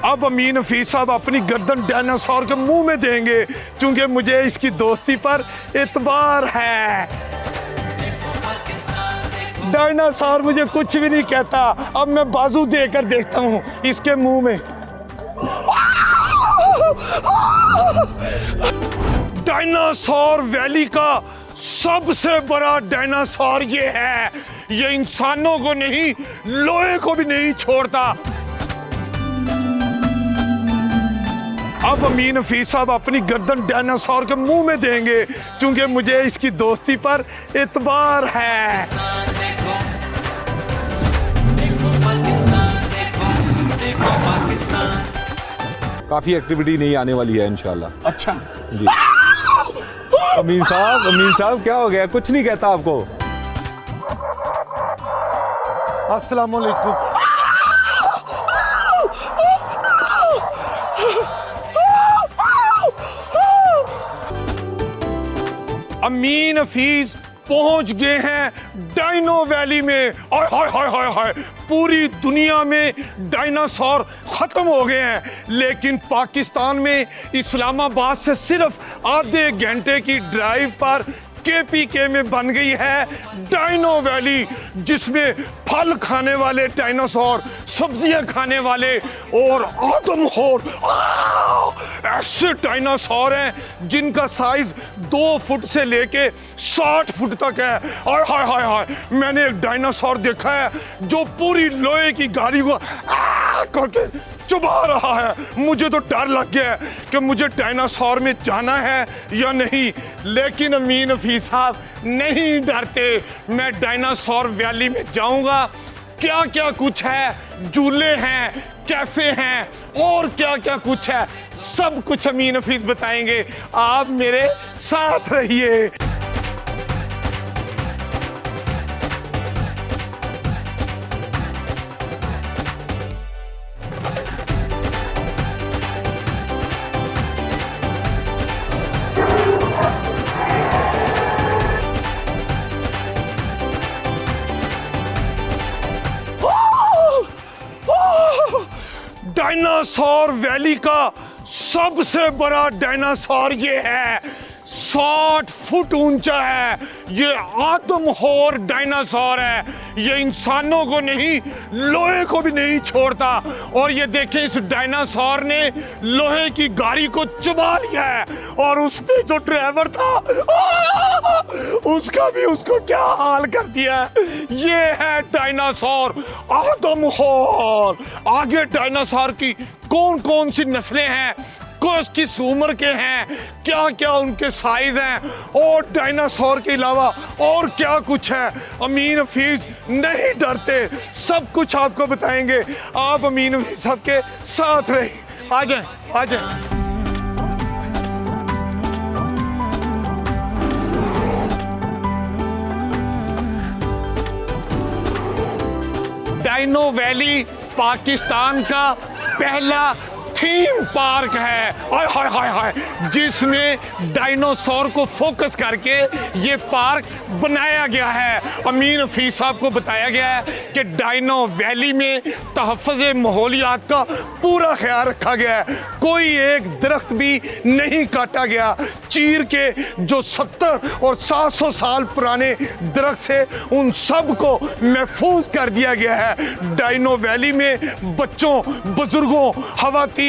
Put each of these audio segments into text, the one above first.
अब अमीन हफीज साहब अपनी गर्दन डायनासोर के मुंह में देंगे क्योंकि मुझे इसकी दोस्ती पर एतबार है। डायनासोर मुझे कुछ भी नहीं कहता। अब मैं बाजू देकर देखता हूँ इसके मुंह में। डायनासोर वैली का सबसे बड़ा डायनासोर ये है। ये इंसानों को नहीं, लोहे को भी नहीं छोड़ता। अब अमीन हफीज साहब अपनी गर्दन डायनासोर के मुंह में देंगे क्योंकि मुझे इसकी दोस्ती पर एतबार है। काफी एक्टिविटी नहीं आने वाली है इंशाल्लाह। अच्छा जी। अमीन साहब क्या हो गया? कुछ नहीं कहता आपको। अस्सलाम वालेकुम। अमीन हफीज पहुंच गए हैं डायनो वैली में। और हाय पूरी दुनिया में डायनासोर खत्म हो गए हैं, लेकिन पाकिस्तान में इस्लामाबाद से सिर्फ आधे घंटे की ड्राइव पर KPK में बन गई है डायनो वैली, जिसमें फल खाने वाले डायनासोर, सब्जियां खाने वाले और आदमखोर ऐसे डायनासोर हैं जिनका साइज 2 फुट से लेके 60 फुट तक है। और हाय मैंने एक डायनासोर देखा है जो पूरी लोहे की गाड़ी को करके चबा रहा है। मुझे तो डर लग गया है कि मुझे डायनासोर में जाना है या नहीं, लेकिन अमीन हफीज साहब नहीं डरते। मैं डायनासोर वैली में जाऊंगा। क्या क्या कुछ है, झूले हैं, कैफे हैं और क्या क्या कुछ है, सब कुछ अमीन हफीज बताएंगे। आप मेरे साथ रहिए। डायनासोर वैली का सबसे बड़ा डायनासोर ये है, 60 फुट ऊंचा है। ये आदमखोर डायनासोर है। ये इंसानों को नहीं, लोहे को भी नहीं छोड़ता। और ये देखें, इस डायनासोर ने लोहे की गाड़ी को चबा लिया है और उस पे जो ड्राइवर था उसका भी उसको क्या हाल कर दिया है। ये है डायनासोर आदमखोर। आगे डायनासोर की कौन कौन सी नस्लें हैं, किस उम्र के हैं, क्या क्या उनके साइज हैं और डायनासोर के अलावा और क्या कुछ है, अमीन हफीज नहीं डरते। सब कुछ आपको बताएंगे। आप अमीन हफीज साहब के साथ रहिए। आ जाएं। डायनो वैली पाकिस्तान का पहला थीम पार्क है, हाय जिसमें डायनासोर को फोकस करके ये पार्क बनाया गया है। अमीन हफीज साहब को बताया गया है कि डायनो वैली में तहफ़्फ़ुज़ माहौलियात का पूरा ख्याल रखा गया है। कोई एक दरख्त भी नहीं काटा गया। चीर के जो 70 और 700 साल पुराने दरख्त से उन सब को महफूज कर दिया गया है। डायनो वैली में बच्चों, बुजुर्गों, खवातीन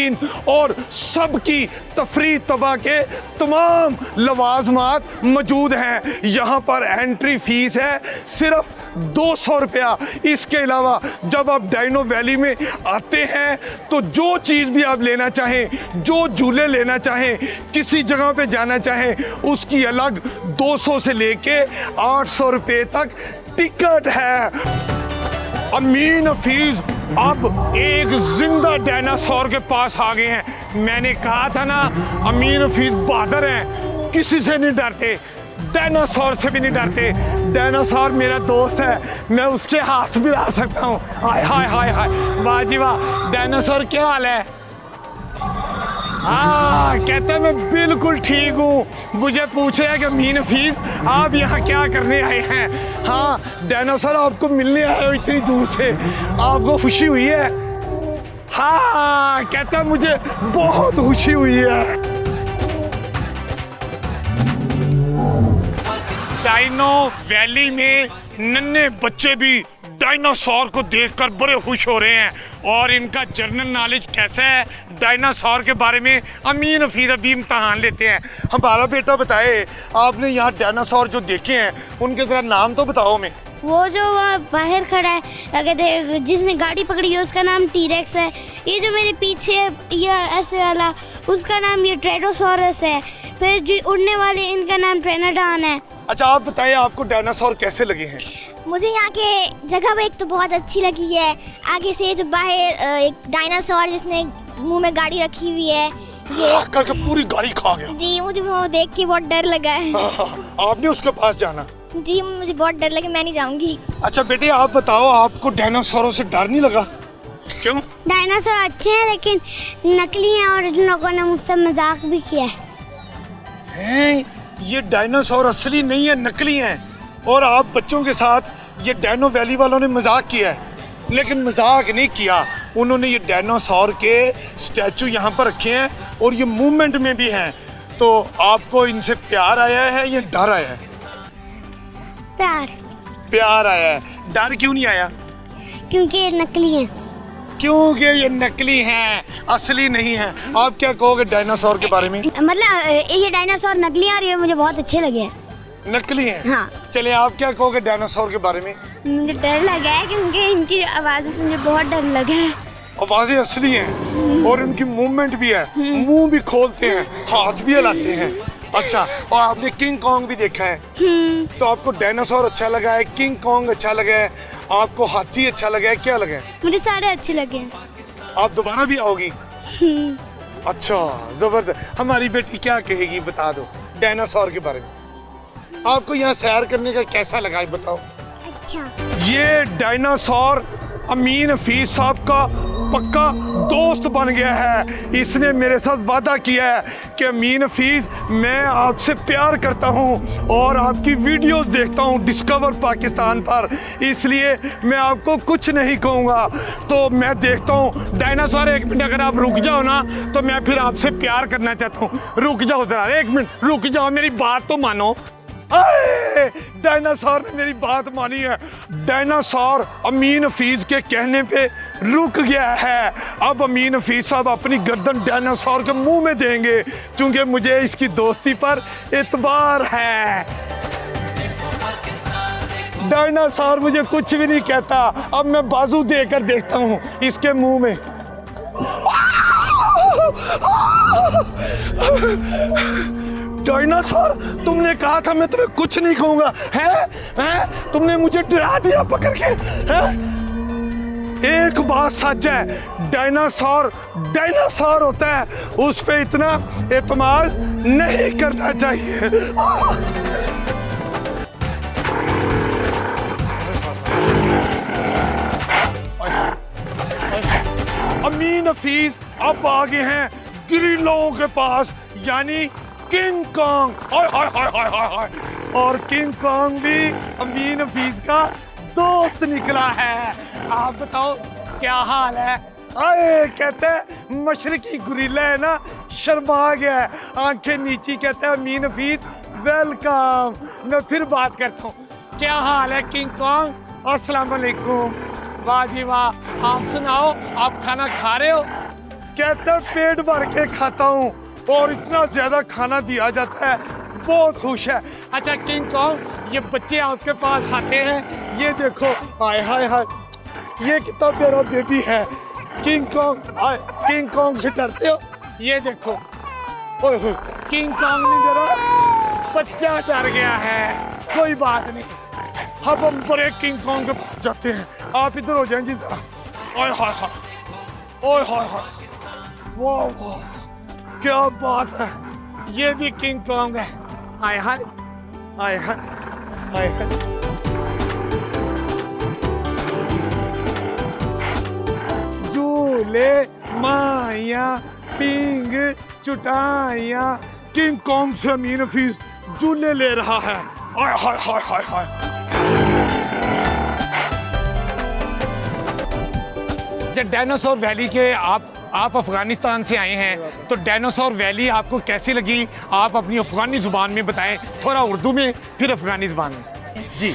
और सबकी तफरी तबा के तमाम लवाजमात मौजूद हैं। यहाँ पर एंट्री फीस है सिर्फ 200 रुपया। इसके अलावा जब आप डायनो वैली में आते हैं तो जो चीज़ भी आप लेना चाहें, जो झूले लेना चाहें, किसी जगह पे जाना चाहें, उसकी अलग 200 से लेके 800 रुपये तक टिकट है। अमीन हफीज अब एक जिंदा डायनासोर के पास आ गए हैं। मैंने कहा था ना, अमीन हफीज बहादुर हैं, किसी से नहीं डरते, डायनासोर से भी नहीं डरते। डायनासोर मेरा दोस्त है, मैं उसके हाथ भी ला सकता हूँ। हाय वाह जी वाह। डायनासोर क्या हाल है? हाँ, कहता है मैं बिल्कुल ठीक हूँ। मुझे पूछ रहा है कि अमीन हफीज आप यहाँ क्या करने आए हैं? हाँ डायनासोर, आपको मिलने आए हो इतनी दूर से, आपको खुशी हुई है? हाँ, कहता है मुझे बहुत खुशी हुई है। डायनो वैली में नन्हे बच्चे भी डायनासोर को देखकर बड़े खुश हो रहे हैं और इनका जनरल नॉलेज कैसा है डायनासोर के बारे में अमीन हफीज अभी इम्तहान लेते हैं। हमारा बेटा बताए, आपने यहाँ डायनासोर जो देखे हैं उनके जरा नाम तो बताओ हमें। वो जो वहाँ बाहर खड़ा है, क्या कहते हैं, जिसने गाड़ी पकड़ी है उसका नाम टीरेक्स है। ये जो मेरे पीछे ये ऐसे वाला, उसका नाम ये ट्रेडोसोरस है। फिर जो उड़ने वाले, इनका नाम ट्रेनाडॉन है। अच्छा, आप बताइए आपको डायनासोर कैसे लगे हैं? मुझे यहाँ के जगह वो एक तो बहुत अच्छी लगी है। आगे से जो बाहर एक डायनासोर जिसने मुंह में गाड़ी रखी हुई है, ये करके पूरी गाड़ी खा गया। जी, मुझे वो देख के बहुत डर लगा है। आपने उसके पास जाना? जी, मुझे बहुत डर लगा, मैं नहीं जाऊंगी। अच्छा बेटे, आप बताओ आपको डायनासोरों से डर नहीं लगा? क्यों? डायनासोर अच्छे हैं लेकिन नकली हैं और इन लोगों ने मुझसे मजाक भी किया है। ये डायनासोर असली नहीं है, नकली हैं। और आप बच्चों के साथ ये डायनो वैली वालों ने मजाक किया है, लेकिन मजाक नहीं किया। उन्होंने ये डायनासोर के स्टैचू यहाँ पर रखे हैं और ये मूवमेंट में भी हैं। तो आपको इनसे प्यार आया है या डर आया है? प्यार। प्यार आया है। डर क्यों नहीं आया? क्योंकि ये नकली हैं। क्योंकि ये नकली हैं, असली नहीं है। आप क्या कहोगे डायनासोर के बारे में? मतलब ये डायनासोर नकली हैं और ये मुझे बहुत अच्छे लगे हैं। नकली हैं? हाँ। चलिए, आप क्या कहोगे डायनासोर के बारे में? मुझे डर लगा है क्योंकि इनकी आवाज़ों से मुझे बहुत डर लगा है। आवाजें असली हैं और उनकी मूवमेंट भी है, मुंह भी खोलते हैं, हाथ भी हिलाते हैं। अच्छा, और आपने किंग कॉन्ग भी देखा है? तो आपको डायनासोर अच्छा लगा है, किंग कॉन्ग अच्छा लगा है, आपको हाथी अच्छा लगा है, क्या लगा है? मुझे सारे अच्छे लगे हैं। आप दोबारा भी आओगी? अच्छा, जबरदस्त। हमारी बेटी क्या कहेगी बता दो डायनासोर के बारे में। आपको यहाँ सैर करने का कैसा लगा है बताओ? अच्छा। ये डायनासोर अमीन हफीज साहब का पक्का दोस्त बन गया है। इसने मेरे साथ वादा किया है कि अमीन हफीज, मैं आपसे प्यार करता हूं और आपकी वीडियोस देखता हूं डिस्कवर पाकिस्तान पर, इसलिए मैं आपको कुछ नहीं कहूँगा। तो मैं देखता हूं डायनासोर, एक मिनट अगर आप रुक जाओ ना तो मैं फिर आपसे प्यार करना चाहता हूँ। रुक जाओ जरा, एक मिनट रुक जाओ, मेरी बात तो मानो। डायनासोर ने मेरी बात मानी है। डायनासोर अमीन हफीज के कहने पे रुक गया है। अब अमीन हफीज साहब अपनी गर्दन डायनासोर के मुंह में देंगे क्योंकि मुझे इसकी दोस्ती पर एतबार है। डायनासोर मुझे कुछ भी नहीं कहता। अब मैं बाजू देकर देखता हूँ इसके मुंह में। डायनासोर, तुमने कहा था मैं तुम्हें कुछ नहीं कहूंगा, हैं? तुमने मुझे डरा दिया पकड़ के, हैं? एक बात सच है, डायनासोर डायनासोर होता है, उस पे इतना एतमाद नहीं करना चाहिए। अमीन हफीज अब आगे हैं गिरिलों के पास, यानी किंग कॉन्ग। हाय हाय हाय हाय हाय हाय। और किंग कॉन्ग भी अमीन हफीज का दोस्त निकला है। आप बताओ क्या हाल है? आए, कहते हैं मशरकी गुरीला है ना, शर्मा गया है, आंखें नीची, कहते हैं अमीन हफीज वेलकम। मैं फिर बात करता हूँ। क्या हाल है किंग कॉन्ग? अस्सलाम वालेकुम। वाह जी वाह। आप सुनाओ, आप खाना खा रहे हो? कहते हैं पेट भर के खाता हूँ और इतना ज्यादा खाना दिया जाता है, बहुत खुश है। अच्छा किंग कॉन्ग, ये बच्चे आपके पास आते हैं, ये देखो, हाय हाय हाय, ये कितना प्यारा बेबी है। किंग कॉन्ग, किंग कॉन्ग से डरते हो? ये देखो, ओए होए, किंग कॉन्ग नहीं डरा, बच्चा डर गया है। कोई बात नहीं, अब हम बड़े किंग कॉन्ग के पास जाते हैं। आप इधर हो जाएं जी जरा। ओए हाय हाय, ओए हाय हाय, वाह वाह, क्या बात है, ये भी किंग कॉन्ग है। हाय हाय हाय हाय हाय हाय। झूले माया पिंग चुटाइया, किंग कॉन्ग से अमीन हफीज झूले ले रहा है। हाय हाय हाय हाय हाय। जब डायनासोर वैली के आप अफगानिस्तान से आए हैं, तो डायनासोर वैली आपको कैसी लगी? आप अपनी अफगानी ज़ुबान में बताएं, थोड़ा उर्दू में फिर अफगानी ज़ुबान में जी.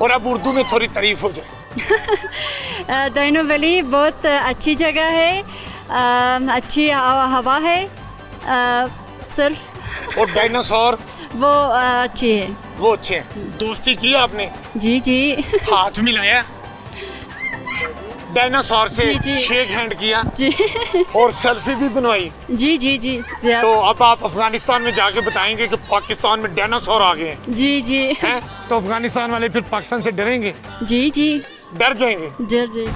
और अब उर्दू में थोड़ी तारीफ हो जाए. डायनो वैली बहुत अच्छी जगह है, अच्छी हवा है, सिर्फ और डायनासोर वो अच्छी है. वो अच्छे हैं. दोस्ती की आपने? जी जी. हाथ मिलाया डायनासोर से, जी, जी. शेक हैंड किया जी और सेल्फी भी बनवाई. जी जी जी. तो अब आप अफगानिस्तान में जाके बताएंगे कि पाकिस्तान में डायनासोर आ गए हैं. जी जी. हैं? तो अफगानिस्तान वाले फिर पाकिस्तान से डरेंगे? जी जी. डर जाएंगे. जी जी.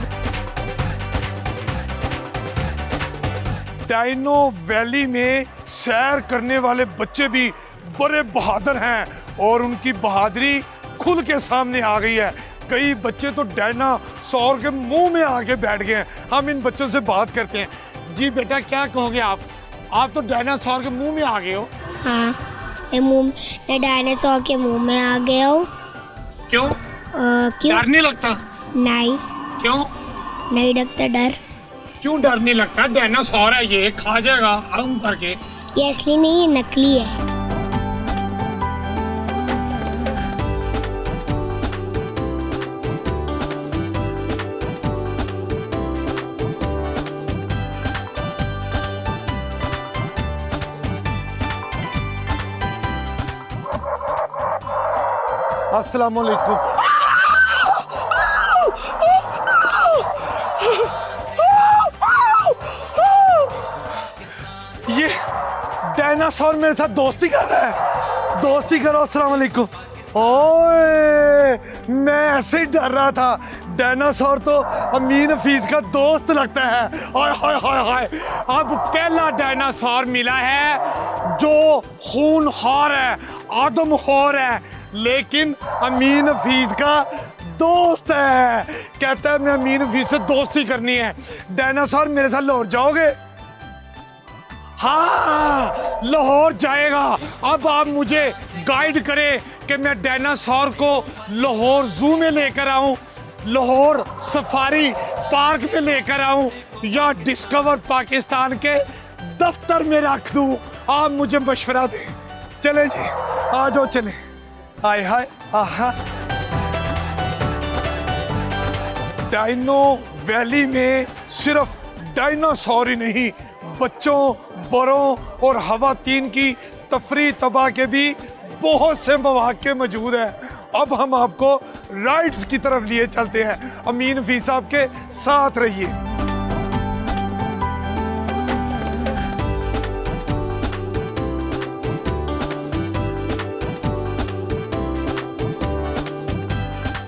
डायनो वैली में सैर करने वाले बच्चे भी बड़े बहादुर हैं और उनकी बहादुरी खुल के सामने आ गई है. कई बच्चे तो डायनासोर के मुंह में आके बैठ गए हैं. हम इन बच्चों से बात करते हैं. जी बेटा, क्या कहोगे आप तो डायनासोर के मुंह में आ गए हो. हाँ, मैं डायनासोर के मुंह में आ गया हूँ. क्यों? क्यों? डर नहीं लगता? नहीं, क्यों? नहीं लगता डर. क्यों डर नहीं लगता? डायनासोर है, ये खा जाएगा हम करके. ये असली नहीं, ये नकली है. अस्सलाम वालेकुम. ये डायनासोर मेरे साथ दोस्ती कर रहा है. दोस्ती करो. अस्सलाम वालेकुम. ओए, मैं ऐसे ही डर रहा था. डायनासोर तो अमीन हफीज का दोस्त लगता है. हाय हाय हाय हाय. अब पहला डायनासोर मिला है जो खूनखार है, आदमखोर है, लेकिन अमीन हफीज का दोस्त है. कहता है मैं अमीन हफीज से दोस्ती करनी है. डायनासोर मेरे साथ लाहौर जाओगे? हाँ, लाहौर जाएगा. अब आप मुझे गाइड करें कि मैं डायनासोर को लाहौर जू में लेकर आऊं, लाहौर सफारी पार्क में लेकर आऊं, या डिस्कवर पाकिस्तान के दफ्तर में रख दूं. आप मुझे मशवरा दें. चले जी, आ जाओ चले. हाय हाय. आहा, डायनो वैली में सिर्फ डायनासोर ही नहीं, बच्चों, बड़ों और खवातीन की तफरी तबाह के भी बहुत से मौके मौजूद हैं. अब हम आपको राइड्स की तरफ लिए चलते हैं. अमीन हफीज साहब के साथ रहिए.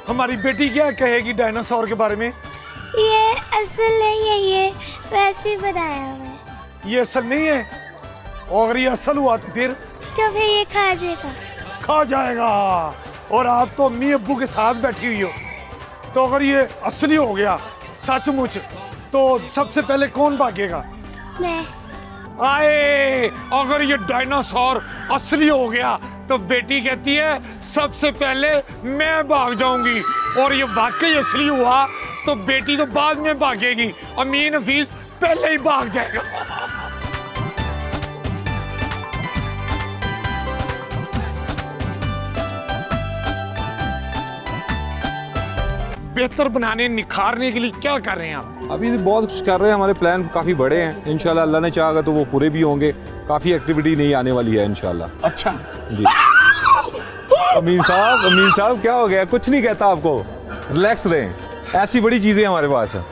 हमारी बेटी क्या कहेगी डायनासोर के बारे में? ये असल नहीं है, ये वैसे ही बनाया हुआ है. ये असल नहीं है, और अगर ये असल हुआ तो फिर ये खा जाएगा. खा जाएगा. और आप तो अम्मी अब्बू के साथ बैठी हुई हो, तो अगर ये असली हो गया सचमुच, तो सबसे पहले कौन भागेगा? मैं. आए, अगर ये डायनासोर असली हो गया तो बेटी कहती है सबसे पहले मैं भाग जाऊंगी. और ये वाकई असली हुआ तो बेटी तो बाद में भागेगी. अमीन हफीज पहले ही भाग जाएगा. बेहतर बनाने, निखारने के लिए क्या कर रहे हैं आप? अभी बहुत कुछ कर रहे हैं. हमारे प्लान काफ़ी बड़े हैं. इंशाल्लाह अल्लाह ने चाहा तो वो पूरे भी होंगे. काफ़ी एक्टिविटी नहीं आने वाली है इंशाल्लाह. अच्छा जी. अमीन साहब क्या हो गया? कुछ नहीं कहता आपको. रिलैक्स रहें. ऐसी बड़ी चीज़ें हमारे पास हैं.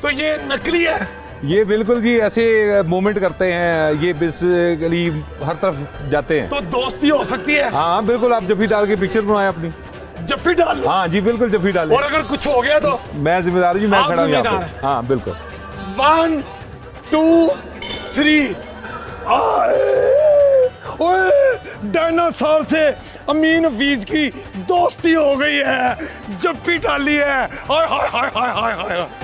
तो ये नकली है? ये बिल्कुल जी ऐसे मूवमेंट करते हैं. ये बेसिकली हर तरफ जाते हैं. तो दोस्ती हो सकती है? हाँ बिल्कुल. आप जब भी डाल के पिक्चर बनाए अपनी. जब भी डाल लो? हाँ जी बिल्कुल, जब भी डालें. और अगर कुछ हो गया तो? मैं जिम्मेदार जी, मैं आप खड़ा हूँ यहाँ जिम्मेदार पे. हैं? हाँ बिल्कुल. 1 2 3. ओए, डायनासोर से अमीन हफीज की दोस्ती हो गई है, जप्पी डाली है। हाय हाय हाय हाय हाय हाय।